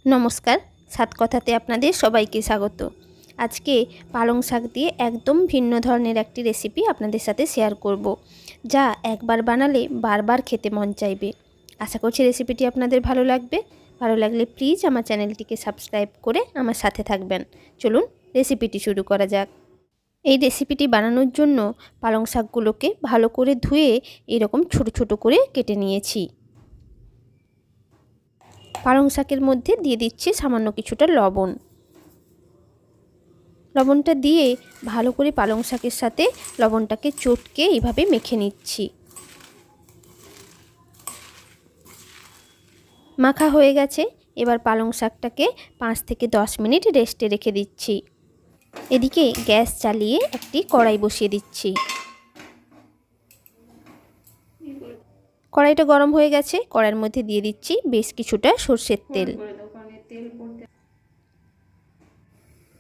নমস্কার, সাত কথাতে আপনাদের সবাইকে স্বাগত। আজকে পালং শাক দিয়ে একদম ভিন্ন ধরনের একটি রেসিপি আপনাদের সাথে শেয়ার করব, যা একবার বানালে বারবার খেতে মন চাইবে। আশা করছি রেসিপিটি আপনাদের ভালো লাগবে। ভালো লাগলে প্লিজ আমার চ্যানেলটিকে সাবস্ক্রাইব করে আমার সাথে থাকবেন। চলুন রেসিপিটি শুরু করা যাক। এই রেসিপিটি বানানোর জন্য পালং শাকগুলোকে ভালো করে ধুয়ে এরকম ছোট ছোট করে কেটে নিয়েছি। পালং শাকের মধ্যে দিয়ে দিচ্ছি সামান্য কিছুটা লবণ। লবণটা দিয়ে ভালো করে পালং শাকের সাথে লবণটাকে চটকে এইভাবে মেখে নিচ্ছি। মাখা হয়ে গেছে। এবার পালং শাকটাকে 5 থেকে 10 মিনিট রেস্টে রেখে দিচ্ছি। এদিকে গ্যাস চালিয়ে একটি কড়াই বসিয়ে দিচ্ছি। কড়াইটা গরম হয়ে গেছে। কড়াইয়ের মধ্যে দিয়ে দিচ্ছি বেশ কিছুটা সরষের তেল।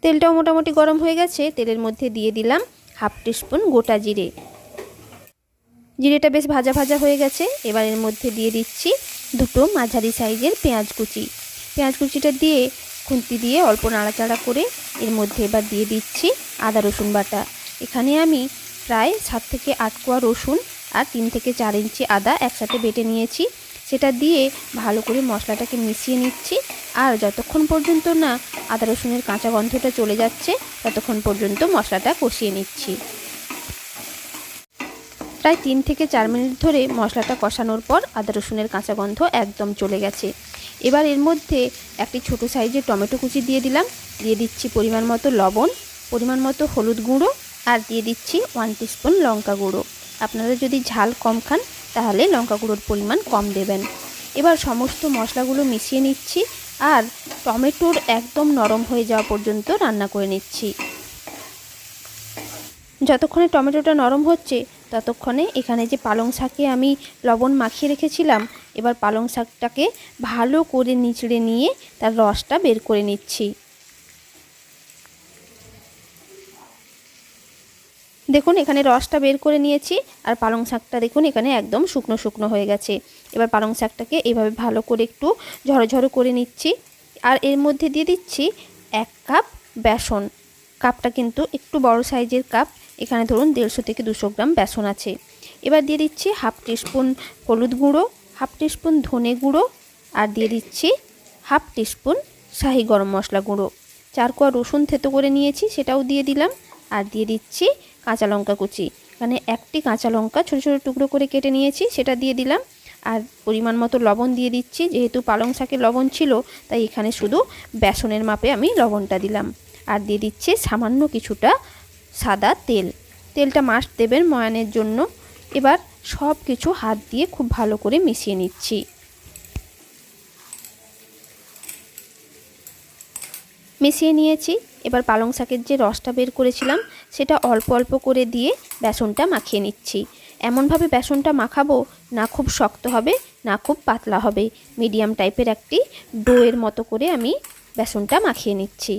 তেলটাও মোটামুটি গরম হয়ে গেছে। তেলের মধ্যে দিয়ে দিলাম হাফ টিস্পুন গোটা জিরে। জিরেটা বেশ ভাজা ভাজা হয়ে গেছে। এবার এর মধ্যে দিয়ে দিচ্ছি দুটো মাঝারি সাইজের পেঁয়াজ কুচি। পেঁয়াজ কুচিটা দিয়ে খুন্তি দিয়ে অল্প নাড়াচাড়া করে এর মধ্যে এবার দিয়ে দিচ্ছি আদা রসুন বাটা। এখানে আমি প্রায় 7 থেকে 8 কোয়া রসুন আর 3 থেকে 4 ইঞ্চি আদা একসাথে বেটে নিয়েছি। সেটা দিয়ে ভালো করে মশলাটাকে মিশিয়ে নিচ্ছি। আর যতক্ষণ পর্যন্ত না আদা রসুনের কাঁচা গন্ধটা চলে যাচ্ছে ততক্ষণ পর্যন্ত মশলাটা কষিয়ে নিচ্ছি। প্রায় 3 থেকে 4 মিনিট ধরে মশলাটা কষানোর পর আদা রসুনের কাঁচা গন্ধ একদম চলে গেছে। এবার এর মধ্যে একটি ছোট সাইজের টমেটো কুচি দিয়ে দিলাম। দিয়ে দিচ্ছি পরিমাণ মতো লবণ, পরিমাণ মতো হলুদ গুঁড়ো আর দিয়ে দিচ্ছি 1 টিস্পুন লঙ্কা গুঁড়ো। আপনারা যদি ঝাল কম খান তাহলে লঙ্কা গুঁড়োর পরিমাণ কম দেবেন। এবার সমস্ত মশলাগুলো মিশিয়ে নিচ্ছি আর টমেটোর একদম নরম হয়ে যাওয়া পর্যন্ত রান্না করে নিচ্ছি। যতক্ষণে টমেটোটা নরম হচ্ছে ততক্ষণে এখানে যে পালং শাকে আমি লবণ মাখিয়ে রেখেছিলাম, এবার পালং শাকটাকে ভালো করে নিচড়ে নিয়ে তার রসটা বের করে নিচ্ছি। দেখুন এখানে রসটা বের করে নিয়েছি আর পালং শাকটা দেখুন এখানে একদম শুকনো শুকনো হয়ে গেছে। এবার পালং শাকটাকে এইভাবে ভালো করে একটু ঝরঝরো করে নিচ্ছি। আর এর মধ্যে দিয়ে দিচ্ছি 1 কাপ বেসন। কাপটা কিন্তু একটু বড় সাইজের কাপ। এখানে ধরুন 150 থেকে 200 গ্রাম বেসন আছে। এবার দিয়ে দিচ্ছি হাফ টিস্পুন হলুদ গুঁড়ো, হাফ টিস্পুন ধনে গুঁড়ো আর দিয়ে দিচ্ছি হাফ টিস্পুন শাহি গরম মশলা গুঁড়ো। 4 কোয়া রসুন থেতো করে নিয়েছি, সেটাও দিয়ে দিলাম। আর দিয়ে দিচ্ছি কাঁচা লঙ্কা কুচি। এখানে একটি কাঁচা লঙ্কা ছোটো ছোটো টুকরো করে কেটে নিয়েছি, সেটা দিয়ে দিলাম। আর পরিমাণ মতো লবণ দিয়ে দিচ্ছি। যেহেতু পালং শাকে লবণ ছিল তাই এখানে শুধু বেসনের মাপে আমি লবণটা দিলাম। আর দিয়ে দিচ্ছি সামান্য কিছুটা সাদা তেল। তেলটা মাস্ট দেবেন ময়ানের জন্য। এবার সব কিছু হাত দিয়ে খুব ভালো করে মিশিয়ে নিচ্ছি। মিশিয়ে নিয়েছি। এবার পালং শাকের যে রসটা বের করেছিলাম সেটা অল্প অল্প করে দিয়ে বেসনটা মাখিয়ে নিচ্ছি। এমনভাবে বেসনটা মাখাবো না খুব শক্ত হবে না খুব পাতলা হবে, মিডিয়াম টাইপের একটি ডোয়ের মতো করে আমি বেসনটা মাখিয়ে নিচ্ছি।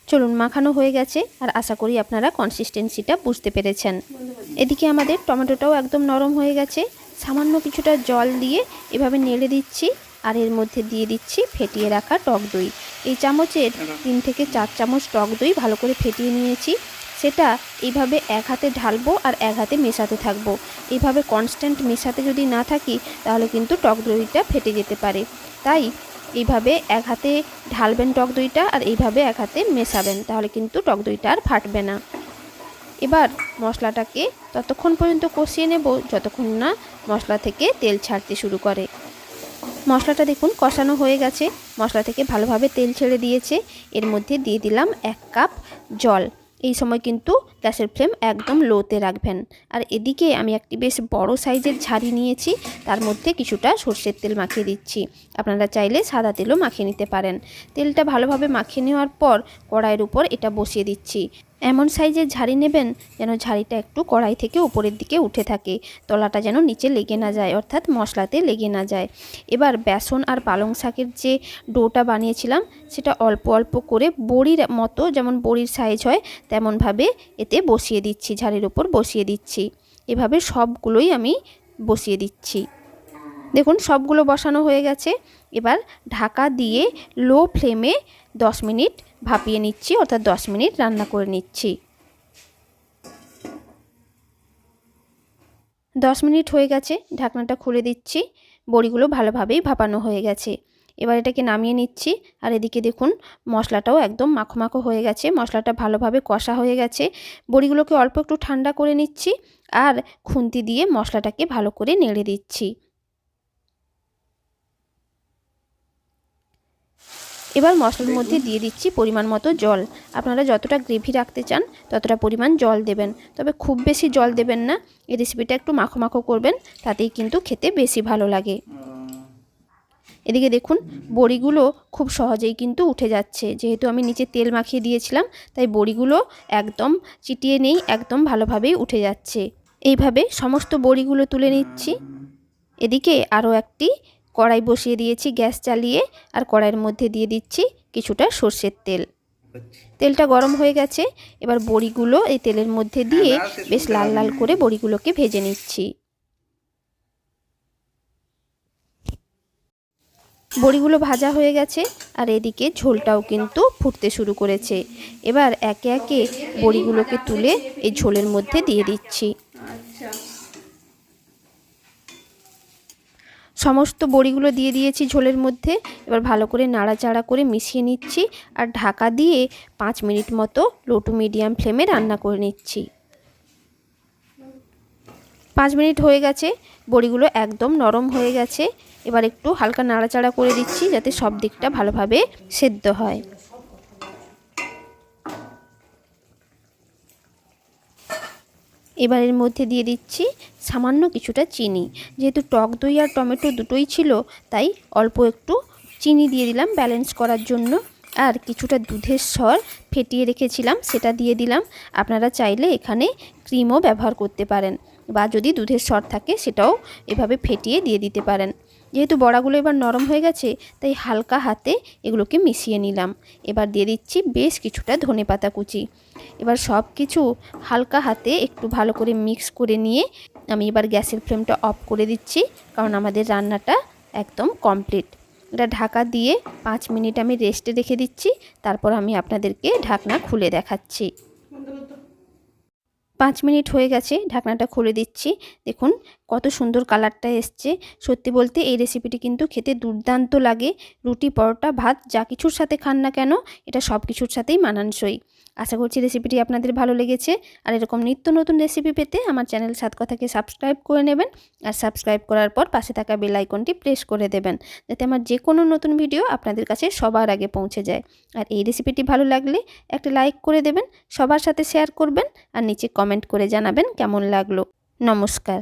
চলুন মাখানো হয়ে গেছে আর আশা করি আপনারা কনসিস্টেন্সিটা বুঝতে পেরেছেন। এদিকে আমাদের টমেটোটাও একদম নরম হয়ে গেছে। সামান্য কিছুটা জল দিয়ে এভাবে নেড়ে দিচ্ছি আর এর মধ্যে দিয়ে দিচ্ছি ফেটিয়ে রাখা টক দই। এই চামচের 3 থেকে 4 চামচ টক দই ভালো করে ফেটিয়ে নিয়েছি। সেটা এইভাবে এক হাতে ঢালবো আর এক হাতে মেশাতে থাকবো। এইভাবে কনস্ট্যান্ট মেশাতে যদি না থাকি তাহলে কিন্তু টক দইটা ফেটে যেতে পারে। তাই এইভাবে এক হাতে ঢালবেন টক দইটা আর এইভাবে এক হাতে মেশাবেন, তাহলে কিন্তু টক দইটা আর ফাটবে না। এবার মশলাটাকে ততক্ষণ পর্যন্ত কষিয়ে নেব যতক্ষণ না মশলা থেকে তেল ছাড়তে শুরু করে। মশলাটা দেখুন কষানো হয়ে গেছে, মশলা থেকে ভালোভাবে তেল ছেড়ে দিয়েছে। এর মধ্যে দিয়ে দিলাম 1 কাপ জল। এই সময় কিন্তু গ্যাসের ফ্লেম একদম লোতে রাখবেন। আর এদিকে আমি একটি বেশ বড় সাইজের ঝাড়ি নিয়েছি, তার মধ্যে কিছুটা সরষের তেল মাখিয়ে দিচ্ছি। আপনারা চাইলে সাদা তেলও মাখিয়ে নিতে পারেন। তেলটা ভালোভাবে মাখিয়ে নেওয়ার পর কড়াইয়ের উপর এটা বসিয়ে দিচ্ছি। এমন সাইজের ঝাড়ি নেবেন যেন ঝাড়িটা একটু কড়াই থেকে উপরের দিকে উঠে থাকে, তলাটা যেন নিচে লেগে না যায়, অর্থাৎ মশলাতে লেগে না যায়। এবার বেসন আর পালং শাকের যে ডোটা বানিয়েছিলাম সেটা অল্প অল্প করে বড়ির মতো, যেমন বড়ির সাইজ হয় তেমনভাবে এতে বসিয়ে দিচ্ছি, ঝাড়ির উপর বসিয়ে দিচ্ছি। এভাবে সবগুলোই আমি বসিয়ে দিচ্ছি। দেখুন সবগুলো বসানো হয়ে গেছে। এবার ঢাকা দিয়ে লো ফ্লেমে 10 মিনিট ভাপিয়ে নিচ্ছি, অর্থাৎ 10 মিনিট রান্না করে নিচ্ছি। 10 মিনিট হয়ে গেছে, ঢাকনাটা খুলে দিচ্ছি। বড়িগুলো ভালোভাবেই ভাপানো হয়ে গেছে। এবার এটাকে নামিয়ে নিচ্ছি। আর এদিকে দেখুন মশলাটাও একদম মাখো মাখো হয়ে গেছে, মশলাটা ভালোভাবে কষা হয়ে গেছে। বড়িগুলোকে অল্প একটু ঠান্ডা করে নিচ্ছি আর খুন্তি দিয়ে মশলাটাকে ভালো করে নেড়ে দিচ্ছি। এবার মশলার মধ্যে দিয়ে দিচ্ছি পরিমাণ মতো জল। আপনারা যতটা গ্রেভি রাখতে চান ততটা পরিমাণ জল দেবেন, তবে খুব বেশি জল দেবেন না। এই রেসিপিটা একটু মাখো মাখো করবেন, তাতেই কিন্তু খেতে বেশি ভালো লাগে। এদিকে দেখুন বড়িগুলো খুব সহজেই কিন্তু উঠে যাচ্ছে, যেহেতু আমি নিচে তেল মাখিয়ে দিয়েছিলাম তাই বড়িগুলো একদম চিটিয়ে নেই, একদম ভালোভাবেই উঠে যাচ্ছে। এইভাবে সমস্ত বড়িগুলো তুলে নিচ্ছি। এদিকে আরও একটি কড়াই বসিয়ে দিয়েছি গ্যাস চালিয়ে, আর কড়াইয়ের মধ্যে দিয়ে দিচ্ছি কিছুটা সর্ষের তেল। তেলটা গরম হয়ে গেছে। এবার বড়িগুলো এই তেলের মধ্যে দিয়ে বেশ লাল লাল করে বড়িগুলোকে ভেজে নিচ্ছি। বড়িগুলো ভাজা হয়ে গেছে আর এদিকে ঝোলটাও কিন্তু ফুটতে শুরু করেছে। এবার একে একে বড়িগুলোকে তুলে এই ঝোলের মধ্যে দিয়ে দিচ্ছি। সমস্ত বড়িগুলো দিয়ে দিয়েছি ঝোলের মধ্যে। এবার ভালো করে নাড়াচাড়া করে মিশিয়ে নিচ্ছি আর ঢাকা দিয়ে 5 মিনিট মতো লো টু মিডিয়াম ফ্লেমে রান্না করে নিচ্ছি। 5 মিনিট হয়ে গেছে, বড়িগুলো একদম নরম হয়ে গেছে। এবার একটু হালকা নাড়াচাড়া করে দিচ্ছি যাতে সব দিকটা ভালোভাবে সেদ্ধ হয়। এবার এর মধ্যে দিয়ে দিচ্ছি সামান্য কিছুটা চিনি। যেহেতু টক দই আর টমেটো দুটোই ছিল তাই অল্প একটু চিনি দিয়ে দিলাম ব্যালেন্স করার জন্য। আর কিছুটা দুধের সর ফেটিয়ে রেখেছিলাম সেটা দিয়ে দিলাম। আপনারা চাইলে এখানে ক্রিমও ব্যবহার করতে পারেন, বা যদি দুধের সর থাকে সেটাও এভাবে ফেটিয়ে দিয়ে দিতে পারেন। যেহেতু বড়াগুলো এবার নরম হয়ে গেছে তাই হালকা হাতে এগুলোকে মিশিয়ে নিলাম। এবার দিয়ে দিচ্ছি বেশ কিছুটা ধনেপাতা কুচি। এবার সব কিছু হালকা হাতে একটু ভালো করে মিক্স করে নিয়ে আমি এবার গ্যাসের ফ্লেমটা অফ করে দিচ্ছি, কারণ আমাদের রান্নাটা একদম কমপ্লিট। এটা ঢাকা দিয়ে 5 মিনিট আমি রেস্টে রেখে দিচ্ছি, তারপর আমি আপনাদেরকে ঢাকনা খুলে দেখাচ্ছি। 5 মিনিট হয়ে গেছে, ঢাকনাটা খুলে দিচ্ছি। দেখুন কত সুন্দর কালারটা এসছে। সত্যি বলতে এই রেসিপিটি কিন্তু খেতে দুর্দান্ত লাগে। রুটি, পরোটা, ভাত যা কিছুর সাথে খান না কেন এটা সব কিছুর সাথেই মানানসই। আশা করছি রেসিপিটি আপনাদের ভালো লেগেছে। আর এরকম নিত্য নতুন রেসিপি পেতে আমার চ্যানেল সাত কথাকে সাবস্ক্রাইব করে নেবেন। আর সাবস্ক্রাইব করার পর পাশে থাকা বেল আইকনটি প্রেস করে দেবেন, যাতে আমার যে কোনো নতুন ভিডিও আপনাদের কাছে সবার আগে পৌঁছে যায়। আর এই রেসিপিটি ভালো লাগলে একটা লাইক করে দেবেন, সবার সাথে শেয়ার করবেন আর নিচে কমেন্ট করে জানাবেন কেমন লাগলো। নমস্কার।